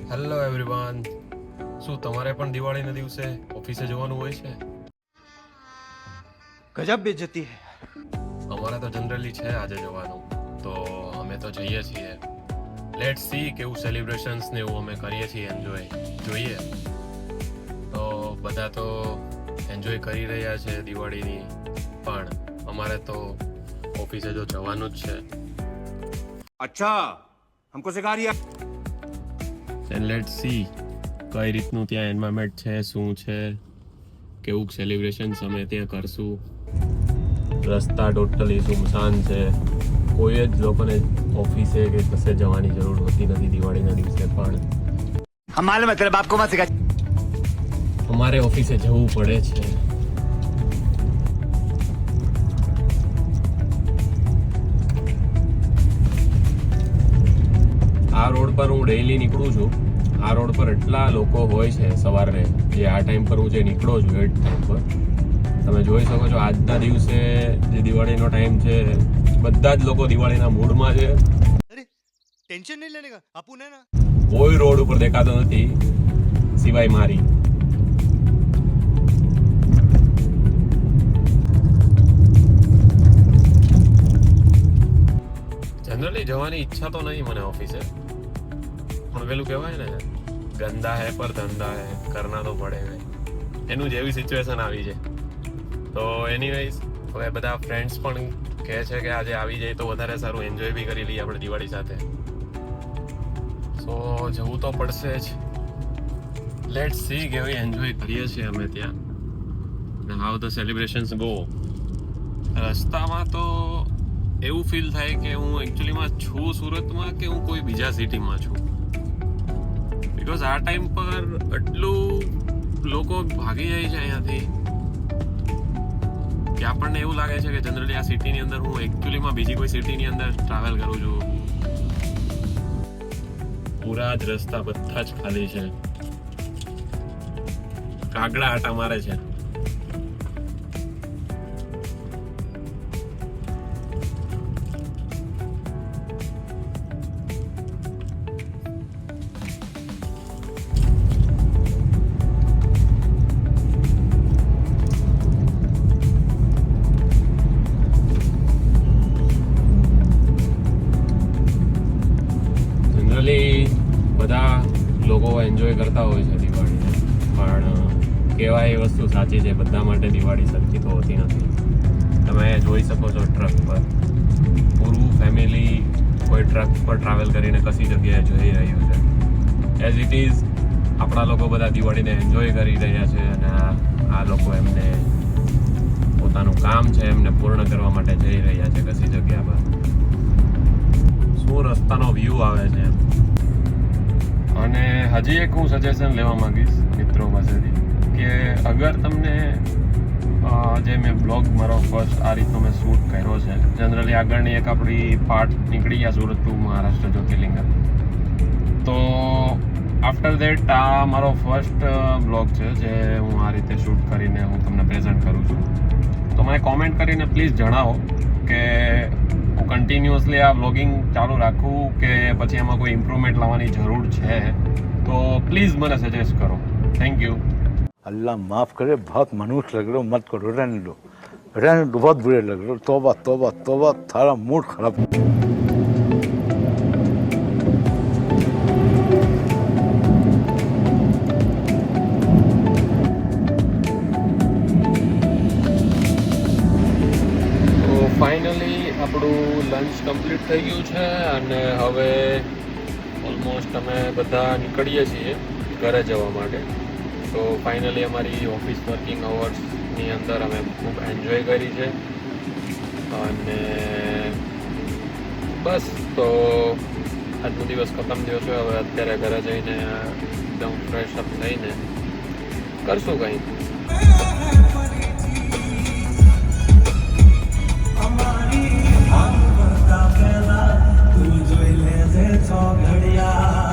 Hello everyone, શું તમારે પણ દિવાળીના દિવસે ઓફિસે જવાનું હોય છે? ગજબ બેઇજ્જતી હે. અમારે તો જનરલી છે આજે જવાનું, તો અમે તો જઈએ છીએ. લેટ્સ સી કેવું સેલિબ્રેશન્સ ને એવું અમે કરીએ છીએ એન્જોય. જોઈએ તો બધા તો એન્જોય કરી રહ્યા છે દિવાળીની, પણ અમારે તો ઓફિસે જો જવાનું જ છે. અચ્છા, હમકો સિખા રહ્યા. એન્ડ લેટ્સ સી કઈ રીતનું ત્યાં એન્વાયરમેન્ટ છે, શું છે, કેવું સેલિબ્રેશન્સ અમે ત્યાં કરશું. રસ્તા ટોટલી સુમસાન છે, કોઈ જ લોકોને ઓફિસે કે કશે જવાની જરૂર હોતી નથી દિવાળીના દિવસે. પણ હમારે મતલબ આપકો મત સિખા. અમારે ઓફિસે જવું પડે છે. આ રોડ પર હું ડેઈલી નીકળું છું. આ રોડ પર એટલા લોકો હોય છે સવારે, જે આ ટાઈમ પર હું જે નીકળો છું એ ટાઈમ પર તમે જોઈ શકો છો. આજના દિવસે જે દિવાળીનો ટાઈમ છે, બધા જ લોકો દિવાળીના મૂડમાં છે. અરે ટેન્શન નહીં લેને કા, આપું ને ના. કોઈ રોડ ઉપર દેખાતો નથી સિવાય મારી. જનરલી જવાની ઈચ્છા તો નહીં મને ઓફિસે, પણ પેલું કહેવાય ને, ગંદા હે પર ધંધા હે, કરના તો પડે હે. એનું જેવી સિચ્યુએશન આવી છે. તો એનીવેઝ, હવે બધા ફ્રેન્ડ્સ પણ કહે છે કે આજે આવી જાય તો વધારે સારું, એન્જોય બી કરી લઈએ આપણે દિવાળી સાથે. સો જવું તો પડશે જ. લેટ્સ સી કેવી એન્જોય કરીએ છીએ અમે ત્યાં, ને હાઉ ધ સેલિબ્રેશન્સ ગો. રસ્તામાં તો એવું ફીલ થાય કે હું એકચ્યુઅલીમાં છું સુરતમાં કે હું કોઈ બીજા સિટીમાં છું. બિકોઝ આ ટાઈમ પર એટલું લોકો ભાગી જાય છે અહીંયાથી કે આપણને એવું લાગે છે કે જનરલી આ સિટીની અંદર હું એકચ્યુઅલીમાં બીજી કોઈ સિટીની અંદર ટ્રાવેલ કરું છું. પૂરા જ રસ્તા બધા જ ખાલી છે, કાગડા આટા મારે છે. બધા લોકો એન્જોય કરતા હોય છે દિવાળીને, પણ કહેવાય એ વસ્તુ સાચી છે, બધા માટે દિવાળી સરખી તો હોતી નથી. તમે જોઈ શકો છો ટ્રક પર પૂરું ફેમિલી કોઈ ટ્રક પર ટ્રાવેલ કરીને કશી જગ્યાએ જઈ રહ્યું છે. એઝ ઇટ ઇઝ આપણા લોકો બધા દિવાળીને એન્જોય કરી રહ્યા છે, અને આ લોકો એમને પોતાનું કામ છે એમને પૂર્ણ કરવા માટે જઈ રહ્યા છે કશી જગ્યા પર. શું રસ્તાનો વ્યૂ આવે છે. અને હજી એક હું સજેશન લેવા માંગીશ મિત્રો પાસેથી કે અગર તમને જે મેં બ્લોગ મારો ફર્સ્ટ આ રીતનો મેં શૂટ કર્યો છે, જનરલી આગળની એક આપણી પાર્ટ નીકળી ગયા સુરત ટુ મહારાષ્ટ્ર જ્યોતિર્લિંગ, તો આફ્ટર દેટ આ મારો ફર્સ્ટ બ્લોગ છે જે હું આ રીતે શૂટ કરીને હું તમને પ્રેઝન્ટ કરું છું. તો મને કોમેન્ટ કરીને પ્લીઝ જણાવો કે હું કન્ટિન્યુઅસલી આ વ્લોગિંગ ચાલુ રાખું કે પછી એમાં કોઈ ઇમ્પ્રુવમેન્ટ લાવવાની જરૂર છે, તો પ્લીઝ મને સજેસ્ટ કરો. Thank you. अल्लाह माफ़ करे, बहुत मनुष्य लग रहे हो, मत करो, रहने दो, बहुत बुरे लग रहे हो. तौबा तौबा तौबा, थारा मूड खराब. ફાઇનલી આપણું લંચ કમ્પ્લીટ થઈ ગયું છે, અને હવે ઓલમોસ્ટ અમે બધા નીકળીએ છીએ ઘરે જવા માટે. તો ફાઇનલી અમારી ઓફિસ વર્કિંગ અવર્સની અંદર અમે ખૂબ એન્જોય કરી છે, અને બસ તો આજનો દિવસ ખતમ થયો છે. હવે અત્યારે ઘરે જઈને એકદમ ફ્રેશ અપ થઈને કરશું કંઈ. તું જોઈ લેજે 6 ઘડિયા.